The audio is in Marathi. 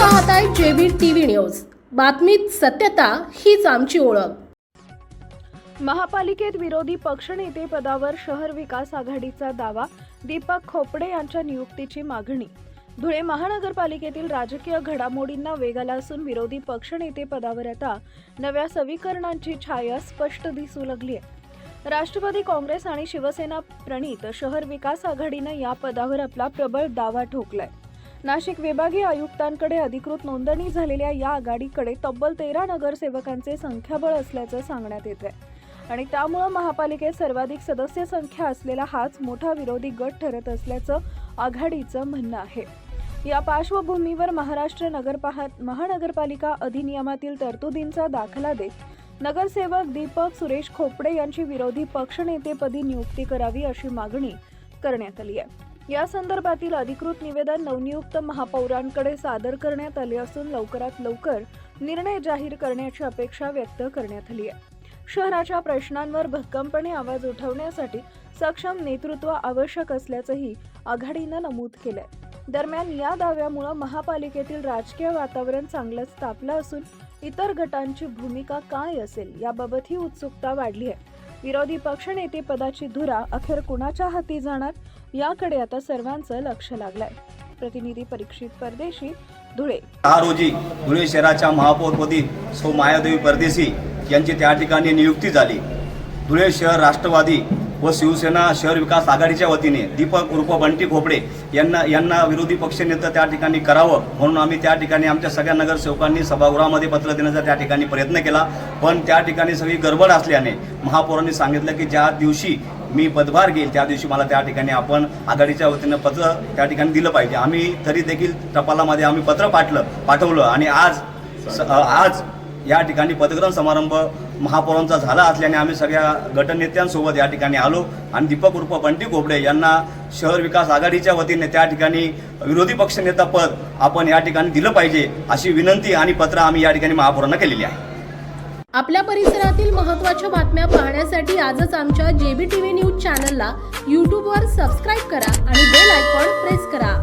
पाहताय जेबी टीव्ही न्यूज। बातमीत सत्यता हीच आमची ओळख। महापालिकेत विरोधी पक्षनेते पदावर शहर विकास आघाडीचा दावा, दीपक खोपडे यांच्या नियुक्तीची मागणी। धुळे महानगरपालिकेतील राजकीय घडामोडींना वेग आला असून विरोधी पक्षनेते पदावर आता नव्या समीकरणांची छाया स्पष्ट दिसू लागली आहे। राष्ट्रवादी काँग्रेस आणि शिवसेना प्रणित शहर विकास आघाडीने या पदावर आपला प्रबळ दावा ठोकलाय। नाशिक विभागीय आयुक्तांकडे अधिकृत नोंदणी झालेल्या या आघाडीकडे तब्बल 13 नगरसेवकांचे संख्याबळ असल्याचं सांगण्यात येत आहे आणि त्यामुळे महापालिकेत सर्वाधिक सदस्य संख्या असलेला हाच मोठा विरोधी गट ठरत असल्याचं आघाडीचं म्हणणं आहे। या पार्श्वभूमीवर महाराष्ट्र महानगरपालिका अधिनियमातील तरतुदींचा दाखला देत नगरसेवक दीपक सुरेश खोपडे यांची विरोधी पक्षनेतेपदी नियुक्ती करावी अशी मागणी करण्यात आली आहे। या संदर्भातील अधिकृत निवेदन नवनियुक्त महापौरांकडे सादर करण्यात आले असून लवकरात लवकर निर्णय जाहीर करण्याची अपेक्षा व्यक्त करण्यात आली आहे। शहराच्या प्रश्नांवर भक्कमपणे आवाज उठवण्यासाठी सक्षम नेतृत्व आवश्यक असल्याचंही आघाडीनं नमूद केलंय। दरम्यान या दाव्यामुळे महापालिकेतील राजकीय वातावरण चांगलंच तापलं असून इतर गटांची भूमिका काय असेल याबाबतही उत्सुकता वाढली आहे। विरोधी पक्षनेते पदाची धुरा अखेर कुणाच्या हाती जाणार याकडे आता सर्वांचं लक्ष लागलंय। प्रतिनिधी परीक्षित परदेशी, धुळे। 6 रोजी धुळे शहराच्या महापौरपदी सौ मायादेवी परदेशी यांची त्या ठिकाणी नियुक्ती झाली। धुळे शहर राष्ट्रवादी व शिवसेना शहर विकास आघाडीच्या वतीने दीपक उर्फ बंटी खोपडे यांना विरोधी पक्षनेते त्या ठिकाणी करावं म्हणून आम्ही त्या ठिकाणी आमच्या सगळ्या नगरसेवकांनी सभागृहामध्ये पत्र देण्याचा त्या ठिकाणी प्रयत्न केला, पण त्या ठिकाणी सगळी गडबड असल्याने महापौरांनी सांगितलं की ज्या दिवशी मी पदभार घेईल त्या दिवशी मला त्या ठिकाणी आपण आघाडीच्या वतीनं पत्र त्या ठिकाणी दिलं पाहिजे। आम्ही तरी देखील टपालामध्ये आम्ही पत्र पाठवलं आणि आज या ठिकाणी पदग्रहण समारंभ महापौरांचा झाला असल्याने आम्ही सगळ्या गटनेत्यांसोबत या ठिकाणी आलो आणि दीपक उर्फ बंटी खोपडे यांना शहर विकास आघाडीच्या वतीने त्या ठिकाणी विरोधी पक्षनेता पद आपण या ठिकाणी दिलं पाहिजे अशी विनंती आणि पत्र आम्ही या ठिकाणी महापौरांना केलेली आहे। आपल्या परिसरातील महत्त्वाच्या बातम्या पाहण्यासाठी आजच आमच्या जेबी टीव्ही न्यूज चॅनलला YouTube वर सबस्क्राईब करा आणि बेल आयकॉन प्रेस करा।